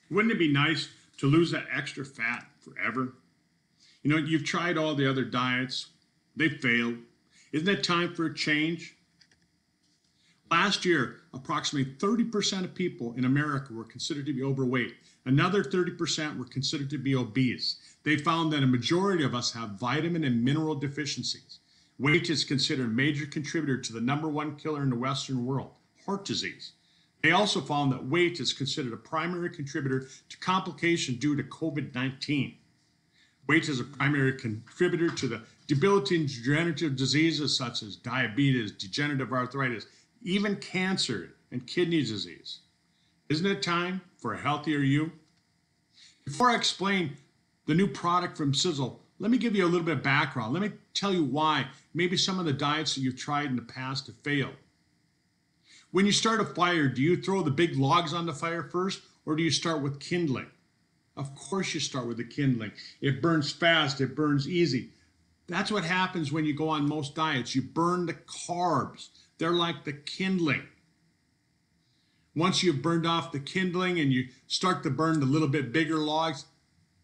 Wouldn't it be nice to lose that extra fat forever? You know, you've tried all the other diets, they failed. Isn't it time for a change? Last year, approximately 30% of people in America were considered to be overweight. Another 30% were considered to be obese. They found that a majority of us have vitamin and mineral deficiencies. Weight is considered a major contributor to the #1 killer in the Western world, heart disease. They also found that weight is considered a primary contributor to complications due to COVID-19. Weight is a primary contributor to the debilitating degenerative diseases such as diabetes, degenerative arthritis, even cancer and kidney disease. Isn't it time for a healthier you? Before I explain the new product from Sisel, let me give you a little bit of background. Let me tell you why maybe some of the diets that you've tried in the past have failed. When you start a fire, do you throw the big logs on the fire first, or do you start with kindling? Of course you start with the kindling. It burns fast, it burns easy. That's what happens when you go on most diets. You burn the carbs. They're like the kindling. Once you've burned off the kindling and you start to burn the little bit bigger logs,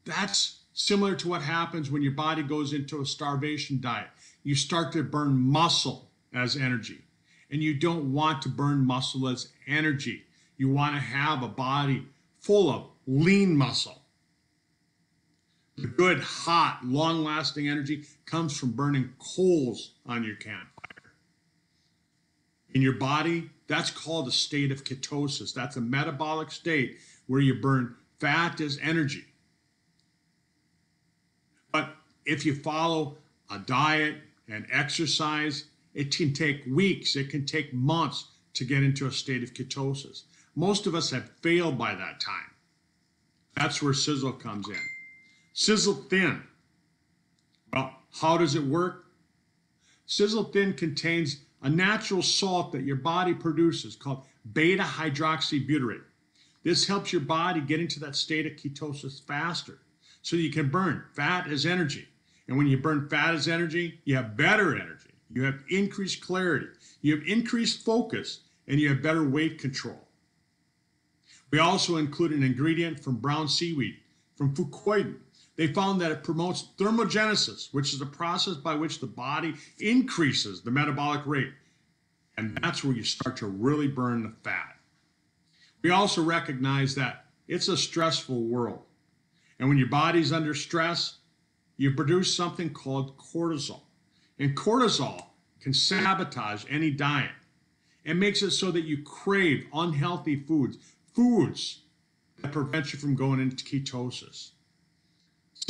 that's similar to what happens when your body goes into a starvation diet. You start to burn muscle as energy. And you don't want to burn muscle as energy. You want to have a body full of lean muscle. The good, hot, long-lasting energy comes from burning coals on your campfire. In your body, that's called a state of ketosis. That's a metabolic state where you burn fat as energy. But if you follow a diet and exercise, it can take weeks, it can take months to get into a state of ketosis. Most of us have failed by that time. That's where Sisel comes in. Sisel Thin. Well, how does it work? Sisel Thin contains a natural salt that your body produces called beta-hydroxybutyrate. This helps your body get into that state of ketosis faster so you can burn fat as energy. And when you burn fat as energy, you have better energy. You have increased clarity. You have increased focus, and you have better weight control. We also include an ingredient from brown seaweed, from fucoidan. They found that it promotes thermogenesis, which is a process by which the body increases the metabolic rate. And that's where you start to really burn the fat. We also recognize that it's a stressful world. And when your body's under stress, you produce something called cortisol. And cortisol can sabotage any diet. It makes it so that you crave unhealthy foods, foods that prevent you from going into ketosis.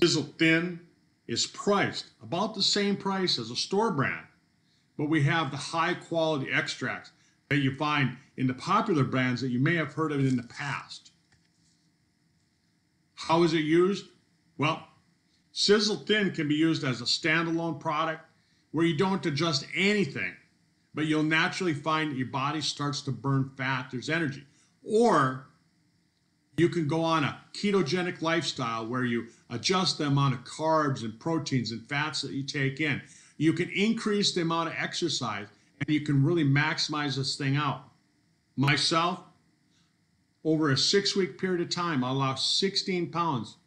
Sisel Thin is priced about the same price as a store brand, but we have the high quality extracts that you find in the popular brands that you may have heard of in the past. How is it used? Well, Sisel Thin can be used as a standalone product where you don't adjust anything, but you'll naturally find that your body starts to burn fat, there's energy. Or you can go on a ketogenic lifestyle where you adjust the amount of carbs and proteins and fats that you take in. You can increase the amount of exercise and you can really maximize this thing out. Myself, over a 6-week period of time, I lost 16 pounds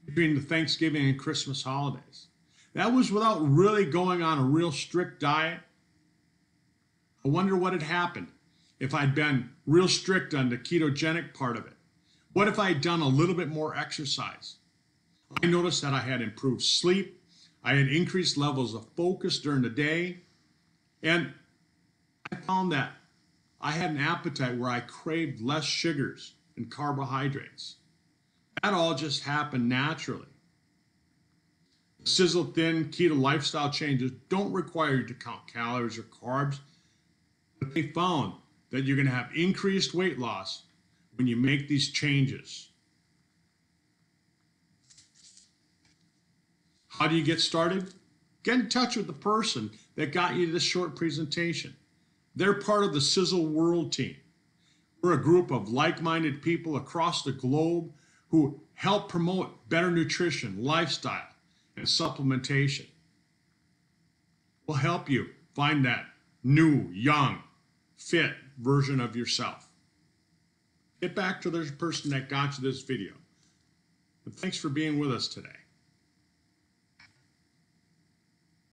between the Thanksgiving and Christmas holidays. That was without really going on a real strict diet. I wonder what had happened if I'd been real strict on the ketogenic part of it. What if I had done a little bit more exercise? I noticed that I had improved sleep, I had increased levels of focus during the day, and I found that I had an appetite where I craved less sugars and carbohydrates. That all just happened naturally. Sisel Thin keto lifestyle changes don't require you to count calories or carbs, but they found that you're going to have increased weight loss when you make these changes. How do you get started? Get in touch with the person that got you this short presentation. They're part of the Sisel World team. We're a group of like-minded people across the globe who help promote better nutrition, lifestyle, and supplementation. We'll help you find that new, young, fit version of yourself. Get back to the person that got you this video. And thanks for being with us today.